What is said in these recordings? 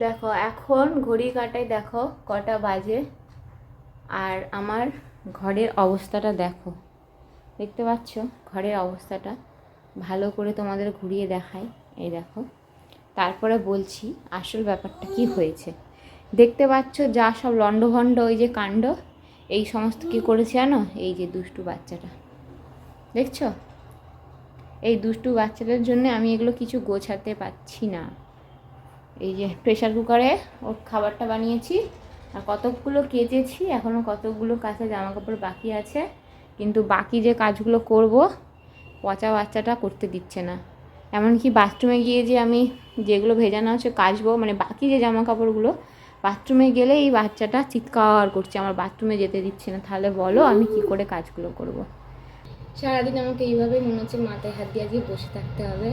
দেখো এখন ঘড়ি কাটায় দেখো কটা বাজে, আর আমার ঘরের অবস্থাটা দেখো, দেখতে পাচ্ছ ঘরের অবস্থাটা? ভালো করে তোমাদের ঘুরিয়ে দেখাই, এই দেখো। তারপরে বলছি আসল ব্যাপারটা কি হয়েছে। দেখতে পাচ্ছ যা সব লণ্ডভণ্ড ওই যে কাণ্ড, এই সমস্ত কী করেছে জানো? এই যে দুষ্টু বাচ্চাটা, দেখছো? এই দুষ্টু বাচ্চাটার জন্য আমি এগুলো কিছু গোছাতে পারছি না। এই যে প্রেশার কুকারে ওর খাবারটা বানিয়েছি, আর কতকগুলো কেচেছি, এখনও কতকগুলো কাঁচা জামা কাপড় বাকি আছে, কিন্তু বাকি যে কাজগুলো করব পচা বাচ্চাটা করতে দিচ্ছে না। এমনকি বাথরুমে গিয়ে যে আমি যেগুলো ভেজানো আছে কাচবো, মানে বাকি যে জামা কাপড়গুলো, বাথরুমে গেলে এই বাচ্চাটা চিৎকার করছে, আমার বাথরুমে যেতে দিচ্ছে না। তাহলে বলো আমি কি করে কাজগুলো করব? সারাদিন আমাকে এইভাবেই মনে হচ্ছে মাথায় হাত দিয়ে দিয়ে বসে থাকতে হবে।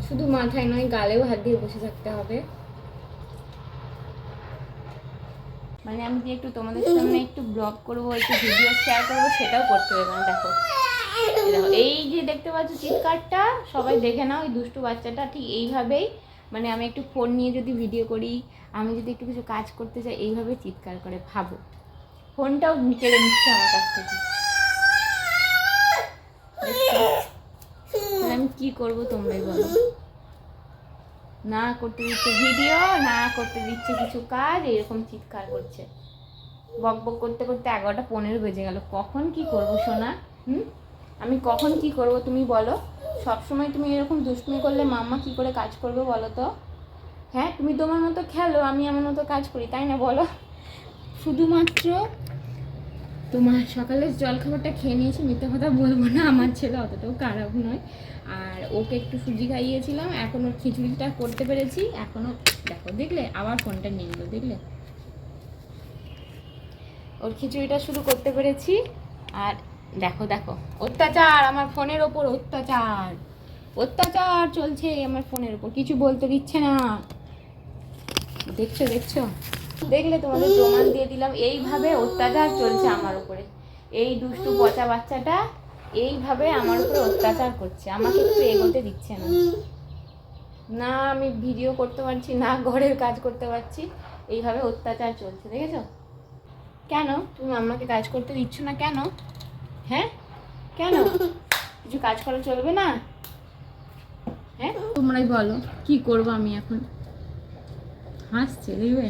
শুধু মাথায় নয়, গালেও হাত দিয়ে বসে থাকতে হবে। মানে আমি যে একটু তোমাদের সামনে একটু ব্লগ করবো, একটু ভিডিও শেয়ার করবো, সেটাও করতে দেবে না। দেখো দেখো, এই যে দেখতে পাচ্ছ চিৎকারটা, সবাই দেখে নাও। এই দুষ্টু বাচ্চাটা ঠিক এইভাবেই, মানে আমি একটু ফোন নিয়ে যদি ভিডিও করি, আমি যদি একটু কিছু কাজ করতে চাই, এইভাবে চিৎকার করে। ভাবো, ফোনটাও কেড়ে নিচ্ছে আমার কাছ থেকে। আমি কি করবো তোমরাই বলো? না করতে দিচ্ছে ভিডিও, না করতে দিচ্ছে কিছু কাজ, এরকম চিৎকার করছে। বক বক করতে করতে 11:15 বেজে গেল। কখন কি করবো সোনা? আমি কখন কি করব তুমি বলো? সবসময় তুমি এরকম দুষ্টুমি করলে মাম্মা কি করে কাজ করবে বলো তো? হ্যাঁ, তুমি তোমার মতো খেলো, আমি আমার মতো কাজ করি, তাই না বলো? শুধুমাত্র তোমার সকালের জলখাবারটা খেয়ে নিয়েছি, মিথ্যে কথা বলবো না, আমার ছেলে অতটাও খারাপ নয়। আর ওকে একটু সুজি খাইয়েছিলাম, এখন ওর খিচুড়িটা করতে পেরেছি। এখনও দেখো, দেখলে আবার ফোনটা নিয়ে নিল, দেখলে? ওর খিচুড়িটা শুরু করতে পেরেছি। আর দেখো দেখো অত্যাচার, আমার ফোনের ওপর অত্যাচার, অত্যাচার চলছে আমার ফোনের ওপর, কিছু বলতে দিচ্ছে না। দেখছো দেখছো, দেখলে? তোমাদের প্রমাণ দিয়ে দিলাম। এইভাবে অত্যাচার চলছে আমার উপরে। এই দুষ্টু পচা বাচ্চাটা এইভাবে আমার উপরে অত্যাচার করছে, আমাকে একটু এগোতে দিচ্ছে না। না আমি ভিডিও করতে পারছি, না ঘরের কাজ করতে পারছি, এইভাবে অত্যাচার চলছে, দেখেছো? কেন তুমি মাম্মাকে কাজ করতে দিচ্ছ না কেন? হ্যাঁ কেন? কিছু কাজ করা চলবে না? হ্যাঁ তোমরাই বলো কি করবো আমি এখন? হাসছে দেখবে।